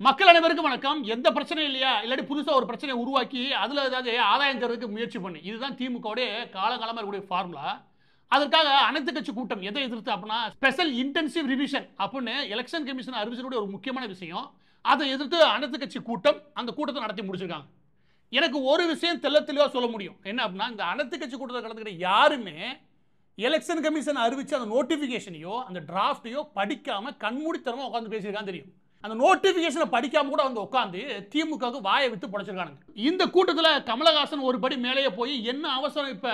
மக்கள் அனைவருக்கும் வணக்கம். எந்த பிரச்சனையும் இல்லையா, இல்லாட்டி புதுசா ஒரு பிரச்சனையை உருவாக்கி அதுல ஏதாவது ஆதாயம் தரதுக்கு முயற்சி பண்ணி, இதுதான் திமுகவுடைய காலகாலமா இருக்கக்கூடிய ஃபார்முலா. அதற்காக அனைத்து கட்சி கூட்டம் எதை எதிர்த்து அப்படின்னா ஸ்பெஷல் இன்டென்சிவ் ரிவிஷன் அப்படின்னு எலெக்ஷன் கமிஷன் அறிவிச்சக்கூடிய ஒரு முக்கியமான விஷயம். அதை எதிர்த்து அனைத்து கட்சி கூட்டம் அந்த கூட்டத்தை நடத்தி முடிச்சிருக்காங்க. எனக்கு ஒரு விஷயம் தெளிவா சொல்ல முடியும். என்ன அப்படின்னா, இந்த அனைத்து கட்சி கூட்டத்தில் கலந்துக்கிட்ட யாருமே எலெக்ஷன் கமிஷன் அறிவிச்ச அந்த நோட்டிபிகேஷனையோ அந்த டிராஃப்டையோ படிக்காம கண்மூடித்தனமா உட்காந்து பேசியிருக்கான்னு தெரியும். அந்த நோட்டிபிகேஷனை படிக்காம கூட வந்து உட்காந்து திமுகவுக்கு வாயை விட்டு படைச்சிருக்காங்க. இந்த கூட்டத்தில் கமலஹாசன் ஒரு படி மேலேயே போய் என்ன அவசரம், இப்ப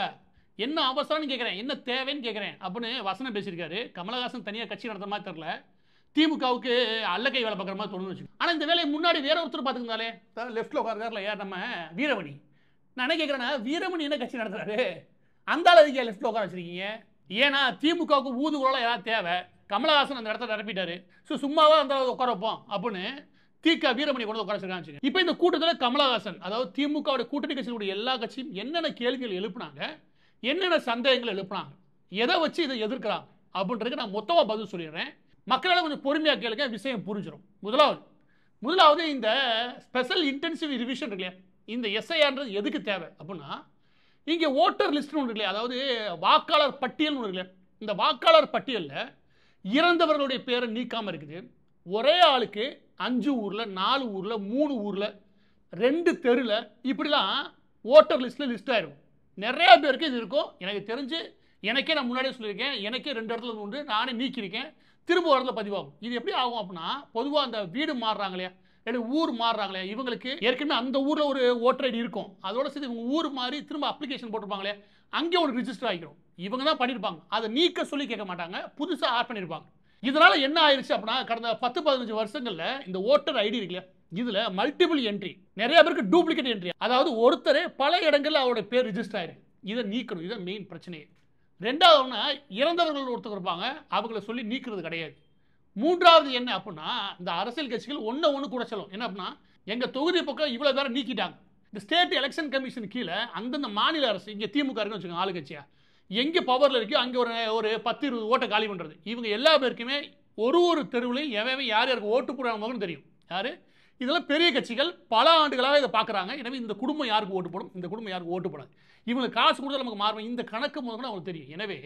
என்ன அவசரம்னு கேட்கிறேன், என்ன தேவைன்னு கேட்கிறேன் அப்படின்னு வசனம் பேசியிருக்காரு. கமலஹாசன் தனியாக கட்சி நடத்துற மாதிரி தெரியல, திமுகவுக்கு அல்லக்கை வேலை பார்க்குற மாதிரி தோணுன்னு வச்சு. ஆனால் இந்த வேலையை முன்னாடி வேற ஒருத்தர் பார்த்துருந்தாலே, லெஃப்ட்ல உட்காருக்காருல யார், நம்ம வீரமணி. நான் என்ன கேட்குறேன்னா, வீரமணி என்ன கட்சி நடத்துறாரு, அந்த அளவுக்கு லெஃப்ட்ல உட்கார வச்சிருக்கீங்க. ஏன்னா திமுகவுக்கு ஊதுகுழல ஏதாவது தேவை, கமலஹாசன் அந்த இடத்த நிரப்பிட்டாரு, ஸோ சும்மாவா அந்த உட்கார வைப்போம் அப்படின்னு திக வீரமணி கொண்டு உட்கார வச்சிருக்காங்க. இப்போ இந்த கூட்டத்தில் கமலஹாசன், அதாவது திமுகவுடைய கூட்டணி கட்சிகளுடைய எல்லா கட்சியும் என்னென்ன கேள்விகள் எழுப்புனாங்க, என்னென்ன சந்தேகங்கள் எழுப்புனாங்க, எதை வச்சு இதை எதிர்க்கிறாங்க அப்படின்றதுக்கு நான் மொத்தமாக பதில் சொல்லிடுறேன். மக்களால் கொஞ்சம் பொறுமையாக கேளுங்க, விஷயம் புரிஞ்சிடும். முதலாவது இந்த ஸ்பெஷல் இன்டென்சிவ் ரிவிஷன் இருக்கு இல்லையா, இந்த எஸ்ஐஆர்ன்றது எதுக்கு தேவை அப்படின்னா, இங்கே ஓட்டர் லிஸ்ட்னு ஒன்று இருக்கு இல்லையா, அதாவது வாக்காளர் பட்டியல்னு ஒன்று இருக்கு இல்லையா, இந்த வாக்காளர் பட்டியலில் இறந்தவர்களுடைய பேரை நீக்காமல் இருக்குது. ஒரே ஆளுக்கு 5 ஊரில் 4 ஊரில் 3 ஊரில் 2 தெருவில் இப்படிலாம் ஓட்டர் லிஸ்ட்டில் லிஸ்ட் ஆகிருக்கும். நிறையா பேருக்கு இது இருக்கும். எனக்கு தெரிஞ்சு எனக்கே நான் முன்னாடியே சொல்லியிருக்கேன், எனக்கே 2 இடத்துல உண்டு, நானே நீக்கியிருக்கேன், திரும்ப ஒரு இடத்துல பதிவாகும். இது எப்படி ஆகும் அப்படின்னா, பொதுவாக அந்த வீடு மாறுறாங்க இல்லையா, இல்லை ஊர் மாறுறாங்களே, இவங்களுக்கு ஏற்கனவே அந்த ஊரில் ஒரு ஓட்டர் ஐடி இருக்கும், அதோட சேர்த்து இவங்க ஊர் மாறி திரும்ப அப்ளிகேஷன் போட்டிருப்பாங்களே, அங்கே ஒரு ரிஜிஸ்டர் ஆகிக்கிறோம். இவங்க தான் பண்ணியிருப்பாங்க, அதை நீக்க சொல்லி கேட்க மாட்டாங்க, புதுசாக ஆட் பண்ணியிருப்பாங்க. இதனால என்ன ஆயிடுச்சு அப்படின்னா, கடந்த 10-15 வருஷங்களில் இந்த ஓட்டர் ஐடி இருக்குல்ல, இதில் மல்டிபிள் என்ட்ரி, நிறைய பேருக்கு டூப்ளிகேட் என்ட்ரி, அதாவது ஒருத்தரே பல இடங்களில் அவருடைய பேர் ரிஜிஸ்டர் ஆயிருக்கு. இதை நீக்கணும், இதை மெயின் பிரச்சனையே. ரெண்டாவதுனா இறந்தவர்கள் ஒருத்தர் இருப்பாங்க, அவங்கள சொல்லி நீக்கிறது கிடையாது. மூன்றாவது என்ன அப்படின்னா, இந்த அரசியல் கட்சிகள் ஒன்று கூட சொல்லும். என்ன அப்படின்னா, எங்கள் தொகுதி பக்கம் இவ்வளோ பேரை நீக்கிட்டாங்க. இந்த ஸ்டேட் எலெக்ஷன் கமிஷன் கீழே அந்தந்த மாநில அரசு, இங்கே திமுக இருக்குன்னு வச்சுக்கோங்க, ஆளுங்கட்சியா எங்கே பவரில் இருக்கோ அங்கே ஒரு 10-20 ஓட்டை காலி பண்ணுறது. இவங்க எல்லா பேருக்குமே ஒரு தெருவிலையும் எவன் யார் யாருக்கு ஓட்டு போடுறாங்கன்னு தெரியும். யார் இதெல்லாம் பெரிய கட்சிகள் பல ஆண்டுகளாக இதை பார்க்குறாங்க. எனவே இந்த குடும்பம் யாருக்கு ஓட்டு போடும், இந்த குடும்பம் யாருக்கு ஓட்டு போடாது, இவங்களுக்கு காசு கொடுத்தா நமக்கு மாறும், இந்த கணக்கு முதல்ல அவங்களுக்கு தெரியும். எனவே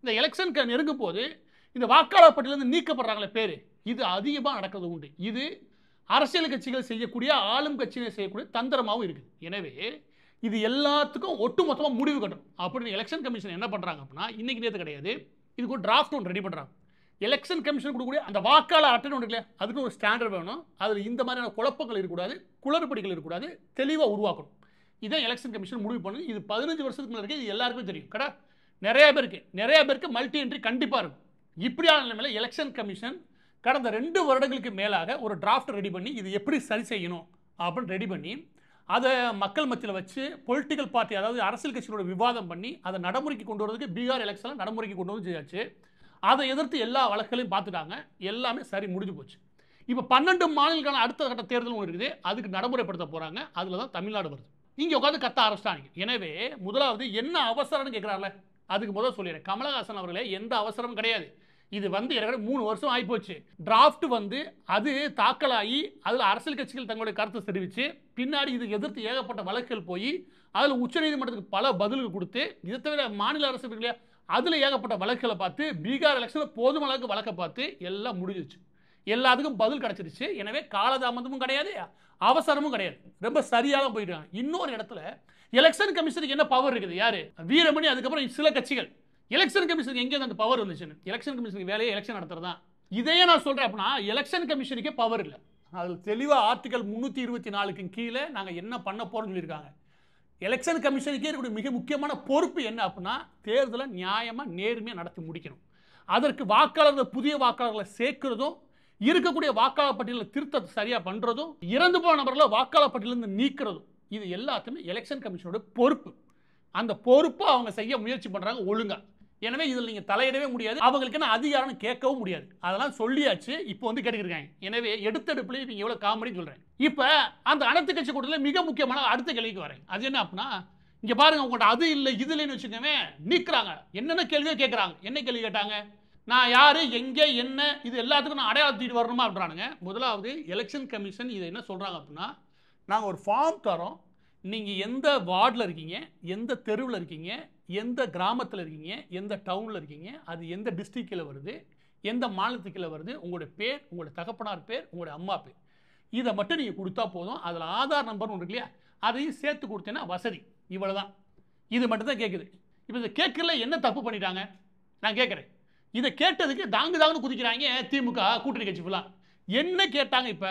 இந்த எலெக்ஷன் நெருங்கும் போது இந்த வாக்காளர் பட்டியலிருந்து நீக்கப்படுறாங்களே பேர், இது அதிகமாக நடக்கிறது உண்டு. இது அரசியல் கட்சிகள் செய்யக்கூடிய, ஆளும் கட்சிகள் செய்யக்கூடிய தந்திரமாகவும் இருக்குது. எனவே இது எல்லாத்துக்கும் ஒட்டுமொத்தமாக முடிவு கட்டும் அப்படின்னு எலெக்ஷன் கமிஷன் என்ன பண்ணுறாங்க அப்படின்னா, இன்னைக்கு நேற்று கிடையாது, இதுக்கு ஒரு டிராஃப்ட் ஒன்று ரெடி பண்ணுறாங்க. எலெக்ஷன் கமிஷன் கொடுக்கக்கூடிய அந்த வாக்காளர் அட்டை ஒன்று இல்லையா, அதுக்கு ஒரு ஸ்டாண்டர்ட் வேணும். அதில் இந்த மாதிரியான குழப்பங்கள் இருக்கக்கூடாது, குளறுபடிகள் இருக்கக்கூடாது, தெளிவாக உருவாக்கணும். இதான் எலெக்ஷன் கமிஷன் முடிவு பண்ணுது. இது 15 வருஷத்துக்கு மேலே இருக்குது, இது எல்லாருக்குமே தெரியும். கடை நிறைய பேருக்கு மல்டி என்ட்ரி கண்டிப்பாக இருக்கும். இப்படியான நிலைமையில் எலெக்ஷன் கமிஷன் கடந்த 2 வருடங்களுக்கு மேலாக ஒரு டிராஃப்ட் ரெடி பண்ணி இது எப்படி சரி செய்யணும் அப்படின்னு ரெடி பண்ணி அதை மக்கள் மத்தியில் வச்சு பொலிட்டிக்கல் பார்ட்டி, அதாவது அரசியல் கட்சிகளோட விவாதம் பண்ணி அதை நடைமுறைக்கு கொண்டு வரதுக்கு பீகார் எலெக்ஷனில் நடைமுறைக்கு கொண்டு வந்து செய்யாச்சு. அதை எதிர்த்து எல்லா வழக்குகளையும் பார்த்துட்டாங்க, எல்லாமே சரி முடிஞ்சு போச்சு. இப்போ 12 மாநிலங்களுக்கான அடுத்த கட்ட தேர்தல் ஒன்று இருக்குது, அதுக்கு நடைமுறைப்படுத்த போகிறாங்க. அதில் தான் தமிழ்நாடு வருது. இங்கே உட்காந்து கத்த ஆரம்பிச்சிட்டாங்க. எனவே முதலாவது என்ன அவசரம்னு கேட்குறாங்களே, அதுக்கு முதல் சொல்லிடுறேன், கமலஹாசன் அவர்களே எந்த அவசரமும் கிடையாது. இது வந்து 3 வருஷம் ஆகிப்போச்சு. டிராஃப்ட் வந்து அது தாக்கலாகி அதில் அரசியல் கட்சிகள் தங்களுடைய கருத்தை தெரிவித்து பின்னாடி இது எதிர்த்து ஏகப்பட்ட வழக்குகள் போய் அதில் உச்சநீதிமன்றத்துக்கு பல பதில்கள் கொடுத்து, இதை தவிர மாநில அரசு இல்லையா, அதில் ஏகப்பட்ட வழக்குகளை பார்த்து பீகார் எலெக்ஷனில் போதுமான அளவுக்கு வழக்கை பார்த்து எல்லாம் முடிஞ்சிச்சு, எல்லாத்துக்கும் பதில் கிடச்சிருச்சு. எனவே காலதாமதமும் கிடையாது, அவசரமும் கிடையாது, ரொம்ப சரியாக தான் போயிட்டாங்க. இன்னொரு இடத்துல எலெக்ஷன் கமிஷனுக்கு என்ன பவர் இருக்குது, யாரு, வீரமணி, அதுக்கப்புறம் சில கட்சிகள். எலெக்ஷன் கமிஷனுக்கு எங்கே அந்த பவர் வந்துச்சுன்னு, எலெக்ஷன் கமிஷனுக்கு வேலையை எலெக்ஷன் நடத்துறதா. இதையே நான் சொல்கிறேன் அப்படின்னா, எலெக்ஷன் கமிஷனுக்கே பவர் இல்லை. அதில் தெளிவாக ஆர்டிகல் 324க்கு கீழே நாங்கள் என்ன பண்ண போகிறோம்னு சொல்லியிருக்காங்க. எலெக்ஷன் கமிஷனுக்கே இருக்கக்கூடிய மிக முக்கியமான பொறுப்பு என்ன அப்படின்னா, தேர்தலை நியாயமாக நேர்மையாக நடத்தி முடிக்கணும். அதற்கு வாக்காளர்கள், புதிய வாக்காளர்களை சேர்க்கிறதும், இருக்கக்கூடிய வாக்காளர் பட்டியலில் திருத்தத்தை சரியாக பண்ணுறதும், இறந்து போன நபர்களை வாக்காளர் பட்டியலிருந்து நீக்கிறதும், இது எல்லாத்துமே எலெக்ஷன் கமிஷனோட பொறுப்பு. அந்த பொறுப்பை அவங்க செய்ய முயற்சி பண்ணுறாங்க ஒழுங்காக. எனவே இதில் நீங்கள் தலையிடவே முடியாது, அவங்களுக்கு என்ன அதிகாரம் கேட்கவும் முடியாது. அதெல்லாம் சொல்லியாச்சு, இப்போ வந்து கேட்டுக்கிருக்காங்க. எனவே எடுத்தெடுப்புலேயே நீங்கள் எவ்வளோ காமெடின்னு சொல்கிறேன். இப்போ அந்த அனைத்து கட்சி கூட்டத்தில் மிக முக்கியமான அடுத்த கேள்விக்கு வரேன். அது என்ன அப்படின்னா, இங்கே பாருங்கள், உங்கள்கிட்ட அது இல்லை இது இல்லைன்னு வச்சுக்கோங்க, நீக்கிறாங்க, என்னென்ன கேள்வியோ கேட்குறாங்க. என்ன கேள்வி கேட்டாங்க, நான் யாரு எங்கே என்ன இது எல்லாத்துக்கும் நான் அடையாளம் தூக்கிட்டு வரணுமா அப்படின்றானுங்க. முதலாவது எலெக்ஷன் கமிஷன் இதை என்ன சொல்றாங்க அப்படின்னா, நாங்கள் ஒரு ஃபார்ம் தரோம், நீங்கள் எந்த வார்டில் இருக்கீங்க, எந்த தெருவில் இருக்கீங்க, எந்த கிராமத்தில் இருக்கீங்க, எந்த டவுனில் இருக்கீங்க, அது எந்த டிஸ்ட்ரிக்டில் வருது, எந்த மாநிலத்துக்கில் வருது, உங்களுடைய பேர், உங்களுடைய தகப்பனார் பேர், உங்களுடைய அம்மா பேர், இதை மட்டும் நீங்கள் கொடுத்தா போதும். அதில் ஆதார் நம்பர் ஒன்று இருக்கு இல்லையா, அதையும் சேர்த்து கொடுத்தேன்னா வசதி. இவ்வளோ தான், இது மட்டும் தான் கேட்குது. இப்போ இதை கேட்கல என்ன தப்பு பண்ணிட்டாங்க நான் கேட்குறேன். இதை கேட்டதுக்கு தாங்குன்னு குதிக்கிறாங்க திமுக கூட்டணி கட்சி ஃபுல்லாக. என்ன கேட்டாங்க இப்போ?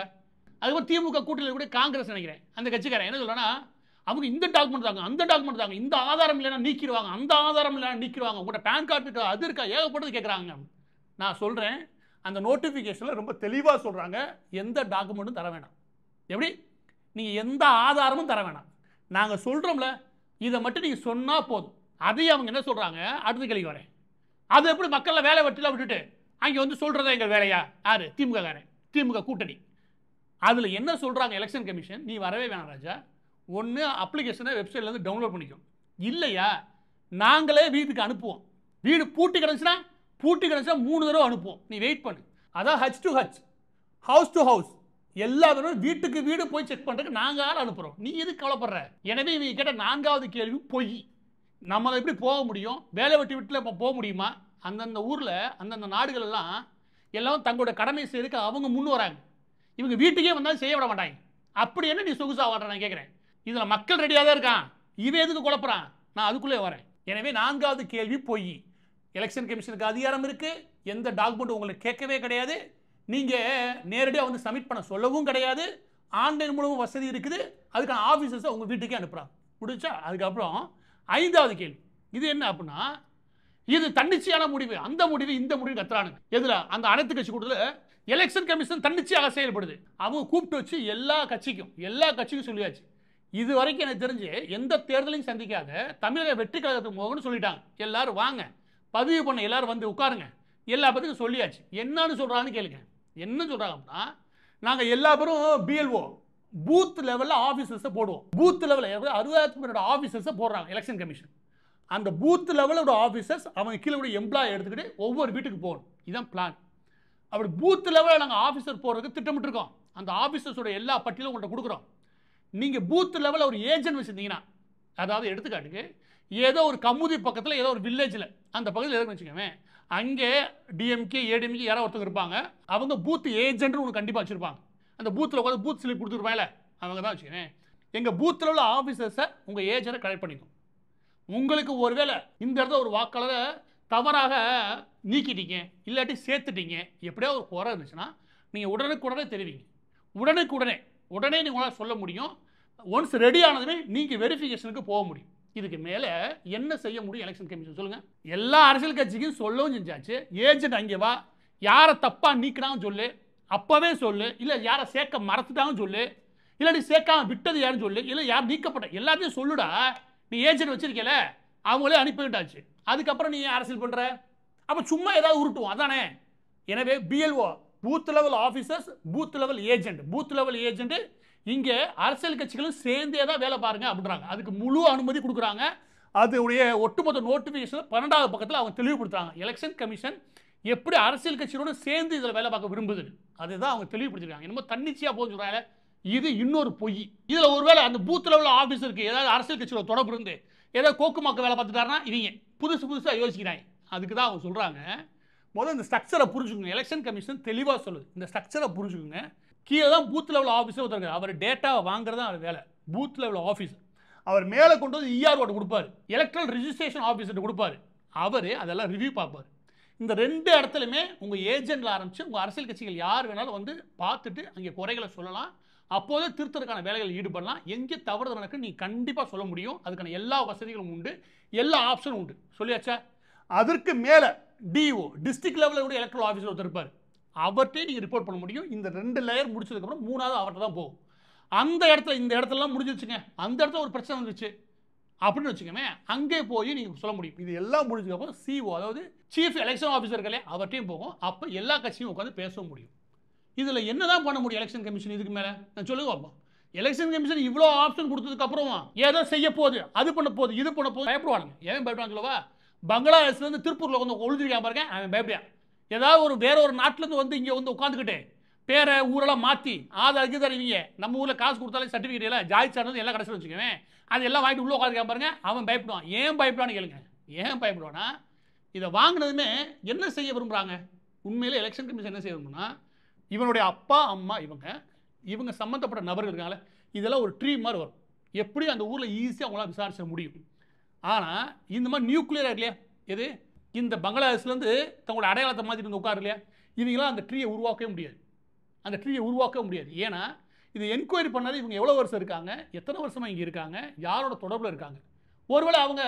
அதுக்கப்புறம் திமுக கூட்டணியில் கூட காங்கிரஸ் நினைக்கிறேன் அந்த கட்சிக்காரன் என்ன சொல்றேன்னா, அவங்க இந்த டாக்குமெண்ட் தாங்க, அந்த டாக்குமெண்ட் தாங்க, இந்த ஆதாரம் இல்லைன்னா நீக்கிடுவாங்க, அந்த ஆதாரம் இல்லைன்னா நீக்கிடுவாங்க, உங்களோட பேன் கார்டு இருக்கா, அது இருக்கா, ஏகப்பட்டது கேட்குறாங்க. நான் சொல்கிறேன், அந்த நோட்டிஃபிகேஷனில் ரொம்ப தெளிவாக சொல்கிறாங்க, எந்த டாக்குமெண்ட்டும் தர வேணாம். எப்படி? நீங்கள் எந்த ஆதாரமும் தர வேணாம். நாங்கள் சொல்கிறோம்ல, இதை மட்டும் நீங்கள் சொன்னால் போதும். அதையும் அவங்க என்ன சொல்கிறாங்க, அடுத்த கேள்வி வரேன், அது எப்படி மக்களில் வேலை வெட்டிலாம் விட்டுட்டு அங்கே வந்து சொல்கிறதா எங்கள் வேலையா? யார்? திமுக காரன், திமுக கூட்டணி. அதில் என்ன சொல்கிறாங்க எலெக்ஷன் கமிஷன், நீ வரவே வேணாம் ராஜா, ஒன்று அப்ளிகேஷனை வெப்சைட்லேருந்து டவுன்லோட் பண்ணிக்கும், இல்லையா நாங்களே வீட்டுக்கு அனுப்புவோம். வீடு பூட்டி கிடந்துச்சுன்னா 3 தடவை அனுப்புவோம், நீ வெயிட் பண்ணு. அதான் H to H, house to house, எல்லா தடவை வீட்டுக்கு வீடு போய் செக் பண்ணுறதுக்கு நாங்கள் ஆள் அனுப்புகிறோம், நீ எதுக்கு கவலைப்படுற? எனவே இவங்க கேட்ட 4வது கேள்வி பொய். நம்ம எப்படி போக முடியும்? வேலை வெட்டி வீட்டில் இப்போ போக முடியுமா? அந்தந்த ஊரில் அந்தந்த நாடுகள் எல்லாம் தங்களோட கடமை செய்யறதுக்கு அவங்க முன் வராங்க. இவங்க வீட்டுக்கே வந்தாலும் செய்ய விட மாட்டாங்க. அப்படி என்ன நீ சொகுசா வாடுற? நான் கேட்குறேன். இதில் மக்கள் ரெடியாக தான் இருக்கான், இவன் எதுக்கு குழப்பறான்? நான் அதுக்குள்ளே வரேன். எனவே 4வது கேள்வி பொய். எலெக்ஷன் கமிஷனுக்கு அதிகாரம் இருக்குது, எந்த டாக்குமெண்ட் உங்களுக்கு கேட்கவே கிடையாது, நீங்கள் நேரடியாக வந்து சப்மிட் பண்ண சொல்லவும் கிடையாது, ஆன்லைன் மூலமும் வசதி இருக்குது, அதுக்கான ஆஃபீஸர்ஸை உங்கள் வீட்டுக்கே அனுப்புகிறாங்க. முடிச்சா? அதுக்கப்புறம் 5வது கேள்வி, இது என்ன அப்படின்னா, இது தன்னிச்சையான முடிவு, அந்த முடிவு இந்த முடிவு கத்துறானுங்க. எதுல? அந்த அனைத்து கட்சி கூட்டத்தில் எலெக்ஷன் கமிஷன் தன்னிச்சையாக செயல்படுது. அவங்க கூப்பிட்டு வச்சு எல்லா கட்சிக்கும் சொல்லியாச்சு. இது வரைக்கும் எனக்கு தெரிஞ்சு எந்த தேர்தலையும் சந்திக்காத தமிழக வெற்றி கழகத்துக்கு போகணும்னு சொல்லிட்டாங்க. எல்லாரும் வாங்க, பதிவு பண்ண எல்லாரும் வந்து உட்காருங்க, எல்லா பேருக்கும் சொல்லியாச்சு. என்னன்னு சொல்றாங்கன்னு கேளுங்க. என்ன சொல்றாங்க அப்படின்னா, நாங்கள் எல்லா பேரும் பிஎல்ஓ பூத் லெவலில் ஆஃபீஸர்ஸை போடுவோம். பூத் லெவலில் 60,000 ஆஃபீஸர்ஸை போடுறாங்க எலெக்ஷன் கமிஷன். அந்த பூத் லெவலோட ஆஃபீஸர்ஸ் அவங்க கீழே கூட எம்ப்ளாய் எடுத்துக்கிட்டு ஒவ்வொரு வீட்டுக்கு போகணும். இதுதான் பிளான். அப்படி பூத் லெவலில் நாங்கள் ஆஃபீஸர் போகிறதுக்கு திட்டமிட்டுருக்கோம். அந்த ஆஃபீஸர்ஸோட எல்லா பட்டியலும் உங்கள்கிட்ட கொடுக்குறோம். நீங்கள் பூத் லெவலில் ஒரு ஏஜென்ட் வச்சுருந்தீங்கன்னா, அதாவது எடுத்துக்காட்டுக்கு ஏதோ ஒரு கமுதி பக்கத்தில் ஏதோ ஒரு வில்லேஜில் அந்த பகுதியில் எதுன்னு வச்சுக்கோங்க, அங்கே டிஎம்கே ஏடிஎம்கே யாரோ ஒருத்தங்க இருப்பாங்க, அவங்க பூத் ஏஜென்ட்னு ஒன்று கண்டிப்பாக வச்சுருப்பாங்க. அந்த பூத்தில் உட்காந்து பூத் ஸ்லிப் கொடுத்துருப்பாங்கல்ல, அவங்க தான் வச்சுக்கோங்க. எங்கள் பூத்தில் உள்ள ஆஃபீஸர்ஸை உங்கள் ஏஜென்ட்டை கலெக்ட் பண்ணிக்கும். உங்களுக்கு ஒருவேளை இந்த இடத்துல ஒரு வாக்காளரை தவறாக நீக்கிட்டீங்க, இல்லாட்டி சேர்த்துட்டீங்க, எப்படியா ஒரு குறை இருந்துச்சுன்னா நீங்கள் உடனுக்குடனே தெரிவிங்க. உடனே நீங்கள் சொல்ல முடியும். ஒன்ஸ் ரெடி ஆனதுமே நீங்கள் வெரிஃபிகேஷனுக்கு போக முடியும். இதுக்கு மேலே என்ன செய்ய முடியும் எலெக்ஷன் கமிஷன் சொல்லுங்கள்? எல்லா அரசியல் கட்சிக்கும் சொல்லவும் செஞ்சாச்சு. ஏஜென்ட் அங்கே வா, யாரை தப்பாக நீக்கினான்னு சொல்லு, அப்போவே சொல்லு. இல்லை யாரை சேர்க்க மறந்துட்டாங்கன்னு சொல்லு, இல்லாட்டி சேர்க்காம விட்டது யாருன்னு சொல்லு, இல்லை யார் நீக்கப்பட்ட எல்லாத்தையும் சொல்லுடா. நீ ஏஜென்ட் வச்சிருக்கல, அவங்களே அனுப்பிவிட்டாச்சு. அதுக்கப்புறம் நீ அரசியல் பண்ணுற, அப்போ சும்மா ஏதாவது உருட்டுவோம் அதானே. எனவே BLO booth level officers, booth level agent இங்கே அரசியல் கட்சிகளும் சேர்ந்தே தான் வேலை பாருங்க அப்படின்றாங்க. அதுக்கு முழு அனுமதி கொடுக்குறாங்க. அதோடைய ஒட்டுமொத்த நோட்டிஃபிகேஷன் 12வது பக்கத்தில் அவங்க தெளிவுபடுத்துறாங்க. எலெக்ஷன் கமிஷன் எப்படி அரசியல் கட்சியோட சேர்ந்து இதில் வேலை பார்க்க விரும்புது அதுதான் அவங்க தெளிவுபடுத்திருக்காங்க. என்னமோ தன்னிச்சையாக போக சொல்கிறாங்க. இது இன்னொரு பொய். இதில் ஒருவேளை அந்த பூத் லெவல் ஆஃபீஸருக்கு ஏதாவது அரசியல் கட்சியோட தொடர்பு இருந்து ஏதாவது கோக்குமாக்க வேலை பார்த்துட்டாருன்னா இவங்க புதுசாக யோசிக்கிறாங்க. அதுக்கு தான் அவங்க சொல்கிறாங்க, முதல்ல இந்த ஸ்ட்ரக்சரை புரிஞ்சுக்கோங்க. எலெக்ஷன் கமிஷன் தெளிவாக சொல்லுது, இந்த ஸ்ட்ரக்சரை புரிஞ்சுக்கோங்க. கீழே தான் பூத் லெவல் ஆஃபீஸர் ஒருத்தர், அவர் டேட்டாவை வாங்குறது தான் அவர் வேலை. பூத் லெவல் ஆஃபீஸர் அவர் மேலே கொண்டு வந்து இஆர்ஓட்ட கொடுப்பாரு, எலக்ட்ரல் ரிஜிஸ்ட்ரேஷன் ஆஃபீஸர்கிட்ட கொடுப்பாரு, அவர் அதெல்லாம் ரிவ்யூ பார்ப்பார். இந்த 2 இடத்துலையுமே உங்கள் ஏஜென்ட்டில் ஆரம்பித்து உங்கள் அரசியல் கட்சிகள் யார் வேணாலும் வந்து பார்த்துட்டு அங்கே குறைகளை சொல்லலாம். அப்போதே திருத்தறதுக்கான வேலைகள் ஈடுபடலாம். எங்கே தவறு நடக்குன்னு நீ கண்டிப்பாக சொல்ல முடியும். அதுக்கான எல்லா வசதிகளும் உண்டு, எல்லா ஆப்ஷனும் உண்டு. சொல்லியாச்சா? அதற்கு மேலே டிஓ டிஸ்ட்ரிக்ட் லெவலில் கூட எலக்ட்ரல் ஆஃபீஸர் ஒருத்தர் இருப்பார், அவர்கிட்டே நீங்கள் ரிப்போர்ட் பண்ண முடியும். இந்த 2 லேயர் முடிச்சதுக்கப்புறம் 3வது அவர்கிட்ட தான் போகும். அந்த இடத்துல இந்த இடத்துலலாம் முடிஞ்சிருச்சுங்க, அந்த இடத்துல ஒரு பிரச்சனை வந்துச்சு அப்படின்னு வச்சுக்கோமே, அங்கே போய் நீங்கள் சொல்ல முடியும். இது எல்லாம் முடிஞ்சதுக்கப்புறம் சிஓ, அதாவது சீஃப் எலெக்ஷன் ஆஃபீஸர் இருக்கலையே, அவர்கிட்டையும் போகும். அப்போ எல்லா கட்சியும் உட்காந்து பேச முடியும். இதில் என்ன தான் பண்ண முடியும் எலெக்ஷன் கமிஷன் இதுக்கு மேலே? நான் சொல்லுங்க பார்ப்போம். எலெக்ஷன் கமிஷன் இவ்வளோ ஆப்ஷன் கொடுத்ததுக்கப்புறம் ஏதோ செய்ய போகுது, அது பண்ண போகுது, இது பண்ண போகுது, பயப்படுவானுங்க. ஏன் பயப்படுவாங்க சொல்லவா? பங்களாதேஷ்லேருந்து திருப்பூரில் வந்து ஒழுதுருக்கான் பாருங்க, அவன் பயப்படியா. ஏதாவது ஒரு வேற ஒரு நாட்டிலேருந்து வந்து இங்கே வந்து உட்காந்துக்கிட்டு பேரை ஊரெல்லாம் மாற்றி ஆதார் அறிவிங்க நம்ம ஊரில் காசு கொடுத்தாலே சர்டிஃபிகேட் எல்லாம் ஜாதி சார்ந்தது எல்லாம் கடைசியில் வச்சுக்கவேன் அது எல்லாம் வாங்கிட்டு உள்ளே உட்காந்து பாருங்க அவன் பயப்படுவான். ஏன் பயப்படுவான்னு கேளுங்க. ஏன் பயப்படுவான்னா இதை வாங்கினதுமே என்ன செய்ய விரும்புகிறாங்க? உண்மையிலே எலெக்ஷன் கமிஷன் என்ன செய்ய விரும்புனா இவனுடைய அப்பா அம்மா இவங்க சம்மந்தப்பட்ட நபர்கள் இருக்காங்களே இதெல்லாம் ஒரு ட்ரீ மாதிரி வரும். எப்படி அந்த ஊரில் ஈஸியாக அவங்களால விசாரிச்ச முடியும். ஆனால் இந்த மாதிரி நியூக்ளியர் இல்லையா எது இந்த பங்களாதேஷ்லேருந்து தங்களோட அடையாளத்தை மாற்றிட்டு வந்து உட்காரு இல்லையா இவங்களாம் அந்த ட்ரீயை உருவாக்கவே முடியாது. அந்த ட்ரீயை உருவாக்க முடியாது. ஏன்னா இது என்கொயரி பண்ணாது இவங்க எவ்வளோ வருஷம் இருக்காங்க, எத்தனை வருஷமாக இங்கே இருக்காங்க, யாரோட தொடர்பில் இருக்காங்க. ஒருவேளை அவங்க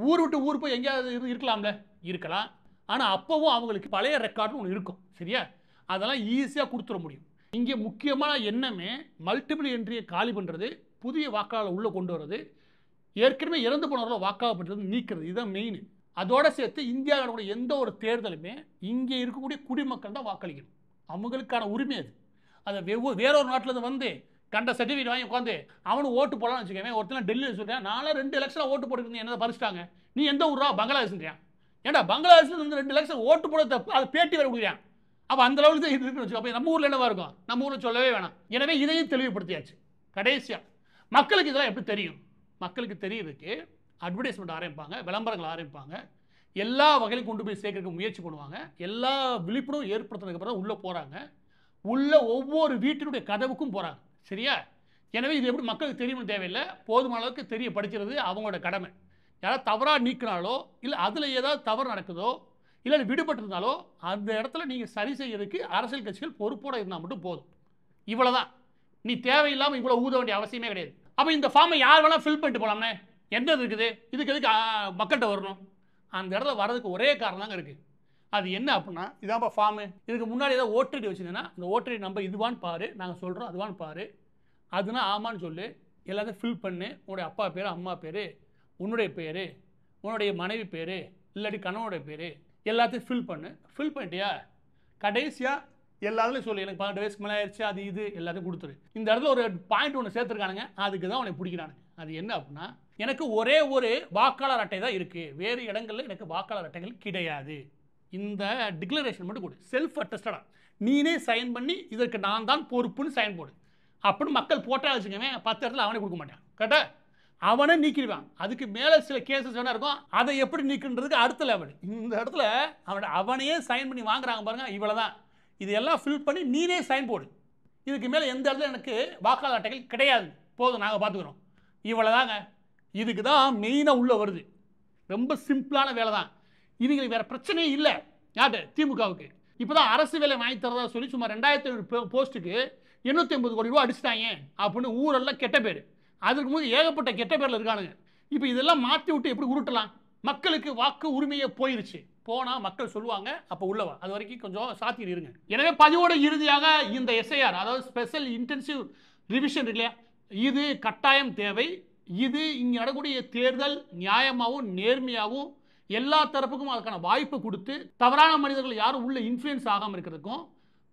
ஊர் விட்டு ஊர் போய் எங்கேயாவது இருக்கலாம்ல, இருக்கலாம். ஆனால் அப்போவும் அவங்களுக்கு பழைய ரெக்கார்டுன்னு ஒன்று இருக்கும். சரியா? அதெல்லாம் ஈஸியாக கொடுத்துட முடியும். இங்கே முக்கியமான எண்ணமே மல்டிபிள் என்ட்ரியை காலி பண்ணுறது, புதிய வாக்காளர் உள்ளே கொண்டு வர்றது, ஏற்கனவே இறந்து போனவர்கள வாக்காளப்படுறது நீக்கிறது. இதுதான் மெயின். அதோட சேர்த்து இந்தியாவோட எந்த ஒரு தேர்தலுமே இங்கே இருக்கக்கூடிய குடிமக்கள் தான் வாக்களிக்கணும். அவங்களுக்கான உரிமை அது. அதை வேற ஒரு நாட்டிலேருந்து வந்து கண்ட சர்டிஃபிகேட் வாங்கி உட்காந்து அவனு ஓட்டு போடலாம்னு வச்சுக்கவேன். ஒருத்தர் டெல்லியில் சொல்கிறேன் நானும் 2 எலெக்ஷனில் ஓட்டு போட்டுருந்தேன் என்ன பறிச்சிட்டாங்க. நீ எந்த ஊரா? பங்களாதேஷ்ன்றியான். ஏன்டா பங்களாதேஷில் இருந்து 2 எலெக்ஷன் ஓட்டு போட தப்பு, அது பேட்டி வேறு கொடுக்குறான். அப்போ அந்த லெவலுக்கு தான் இருக்குன்னு வச்சுக்கோ. அப்போ நம்ம ஊரில் என்னவா இருக்கும்? நம்ம ஊரில் சொல்லவே வேணாம். எனவே இதையும் தெளிவுபடுத்தியாச்சு. கடைசியாக மக்களுக்கு இதெல்லாம் எப்படி தெரியும்? மக்களுக்கு தெரியறதுக்கு அட்வர்டைஸ்மெண்ட் ஆரம்பிப்பாங்க, விளம்பரங்கள் ஆரம்பிப்பாங்க, எல்லா வகையிலும் கொண்டு போய் சேர்க்கறதுக்கு முயற்சி பண்ணுவாங்க. எல்லா விழிப்புணர்வு ஏற்படுத்தினதுக்கு அப்புறம் உள்ளே போகிறாங்க. உள்ள ஒவ்வொரு வீட்டினுடைய கதவுக்கும் போகிறாங்க. சரியா? எனவே இது எப்படி மக்களுக்கு தெரியும்னு தேவையில்லை. போதுமான அளவுக்கு தெரியப்படுத்துறது அவங்களோட கடமை. யாராவது தவறாக நீக்கினாலோ இல்லை அதில் ஏதாவது தவறு நடக்குதோ இல்லை விடுபட்டிருந்தாலோ அந்த இடத்துல நீங்கள் சரி செய்யறதுக்கு அரசியல் கட்சிகள் பொறுப்போடு இருந்தால் மட்டும் போதும். இவ்வளோதான். நீ தேவையில்லாமல் இவ்வளோ ஊத வேண்டிய அவசியமே கிடையாது. அப்போ இந்த ஃபார்மை யார் வேணால் ஃபில் பண்ணிட்டு போகலாம்னே. என்ன இருக்குது? இதுக்கு எதுக்கு மக்கள்கிட்ட வரணும்? அந்த இடத்துல வர்றதுக்கு ஒரே காரணம் தாங்க இருக்குது. அது என்ன அப்படின்னா இதான்ப்பா ஃபார்மு. இதுக்கு முன்னாடி ஏதாவது ஓட்டர் வச்சுருந்தேன்னா அந்த ஓட்டர் நம்பர் இதுவான்னு பாரு, நாங்கள் சொல்கிறோம் அதுவான்னு பாரு, அதுனா ஆமான்னு சொல்லு, எல்லாத்தையும் ஃபில் பண்ணு. உன்னுடைய அப்பா பேர், அம்மா பேர், உன்னுடைய பேர், உன்னுடைய மனைவி பேர், இல்லாட்டி கணவனுடைய பேர், எல்லாத்தையும் ஃபில் பண்ணு. ஃபில் பண்ணிட்டியா கடைசியாக எல்லாத்துலையும் சொல்லு எனக்கு 18 வயசுக்கு மேலே ஆயிடுச்சு அது இது எல்லாத்தையும் கொடுத்துரு. இந்த இடத்துல ஒரு பாயிண்ட் ஒன்று சேர்த்துருக்கானுங்க, அதுக்கு தான் உனக்கு பிடிக்கிறானுங்க. அது என்ன அப்படின்னா எனக்கு ஒரே ஒரு வாக்காளர் அட்டை தான் இருக்குது, வேறு இடங்களில் எனக்கு வாக்காளர் அட்டைகள் கிடையாது. இந்த டிக்ளரேஷன் மட்டும் கொடு, செல்ஃப் அட்டஸ்டடாக நீனே சைன் பண்ணி இதற்கு நான் தான் பொறுப்புன்னு சைன் போடு. அப்படின்னு மக்கள் போட்டால் வச்சுக்கவேன் 10 இடத்துல அவனே கொடுக்க மாட்டான். கரெக்டா? அவனே நீக்கிடுவான். அதுக்கு மேலே சில கேசஸ் வேணா இருக்கும், அதை எப்படி நீக்குன்றதுக்கு அடுத்த லெவல். இந்த இடத்துல அவனையே சைன் பண்ணி வாங்குறாங்க பாருங்க. இவ்வளோ தான். இது எல்லாம் ஃபில் பண்ணி நீனே சைன் போடு. இதுக்கு மேலே எந்த இடத்துல எனக்கு வாக்காளர் அட்டைகள் கிடையாது, போதும் நாங்கள் பார்த்துக்குறோம். இவ்வளோதாங்க. இதுக்கு தான் மெயினாக உள்ளே வருது. ரொம்ப சிம்பிளான வேலை தான். இவங்களுக்கு வேறு பிரச்சனையே இல்லை. யார்கிட்ட? திமுகவுக்கு. இப்போ தான் அரசு வேலை வாங்கி தரதா சொல்லி சும்மா 2500 போஸ்ட்டுக்கு 850 கோடி ரூபா அடிச்சிட்டாங்க அப்படின்னு ஊரெல்லாம் கெட்ட பேர். அதுக்கு போது ஏகப்பட்ட கெட்ட பேரில் இருக்கானுங்க. இப்போ இதெல்லாம் மாற்றி விட்டு எப்படி உருட்டலாம்? மக்களுக்கு வாக்கு உரிமையே போயிருச்சு. போனால் மக்கள் சொல்லுவாங்க அப்போ உள்ளவா. அது வரைக்கும் கொஞ்சம் சாத்தியம் இருங்க. எனவே பதிவோட இறுதியாக இந்த எஸ்ஐஆர் அதாவது ஸ்பெஷல் இன்டென்சிவ் ரிவிஷன் இல்லையா, இது கட்டாயம் தேவை. இது இங்கே நடக்கக்கூடிய தேர்தல் நியாயமாகவும் நேர்மையாகவும் எல்லா தரப்புக்கும் அதுக்கான வாய்ப்பு கொடுத்து தவறான மனிதர்கள் யாரும் உள்ள இன்ஃப்ளூயன்ஸ் ஆகாமல் இருக்கிறதுக்கும்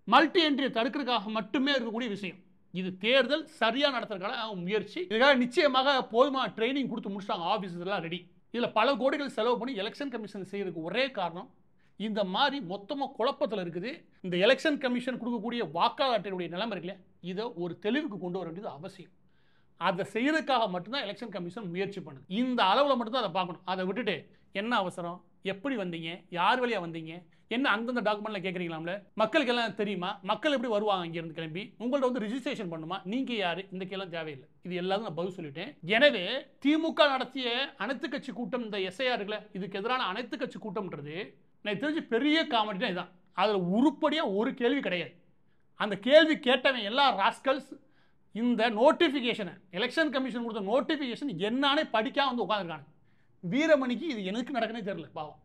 மல்டி என்ட்ரியை தடுக்கிறதுக்காக மட்டுமே இருக்கக்கூடிய விஷயம். இது தேர்தல் சரியாக நடத்துறதுக்கான முயற்சி. இதுக்காக நிச்சயமாக போதுமான ட்ரைனிங் கொடுத்து முடிச்சிட்டாங்க. ஆஃபீஸஸ் எல்லாம் ரெடி. இதில் பல கோடிகள் செலவு பண்ணி எலெக்ஷன் கமிஷன் செய்யறதுக்கு ஒரே காரணம் இந்த மாதிரி மொத்தமாக குழப்பத்தில் இருக்குது. இந்த எலெக்ஷன் கமிஷன் கொடுக்கக்கூடிய வாக்காளர் அட்டையுடைய நிலைமை இருக்குல்ல, இதை ஒரு தெளிவுக்கு கொண்டு வர வேண்டியது அவசியம். அதை செய்யறதுக்காக மட்டும்தான் எலெக்ஷன் கமிஷன் முயற்சி பண்ணுது. இந்த அளவில் மட்டும்தான் அதை பார்க்கணும். அதை விட்டுட்டு என்ன அவசரம், எப்படி வந்தீங்க, யார் வழியாக வந்தீங்க, என்ன அந்தந்த டாக்குமெண்ட்டில் கேட்குறீங்களாம்ல, மக்களுக்கு எல்லாம் தெரியுமா, மக்கள் எப்படி வருவாங்க இங்கேருந்து கிளம்பி, உங்கள்ட்ட வந்து ரிஜிஸ்ட்ரேஷன் பண்ணுமா, நீங்கள் யார், இந்த கேள்லாம் தேவையில்லை. இது எல்லாரும் நான் பதில் சொல்லிட்டேன். எனவே திமுக நடத்திய அனைத்து கட்சி கூட்டம் இந்த எஸ்ஐஆர் இருக்குல்ல, இதுக்கு எதிரான அனைத்து கட்சி கூட்டம்ன்றது எனக்கு தெரிஞ்சு பெரிய காமெடி தான் இதுதான். அதில் உருப்படியாக ஒரு கேள்வி கிடையாது. அந்த கேள்வி கேட்டவன் எல்லா ராஸ்கல்ஸ் இந்த நோட்டிஃபிகேஷனை எலெக்ஷன் கமிஷன் கொடுத்த நோட்டிஃபிகேஷன் என்னானே படிக்காம வந்து உட்காந்துருக்காங்க. வீரமணிக்கு இது எனக்கு நடக்குன்னே தெரியல பாவம்.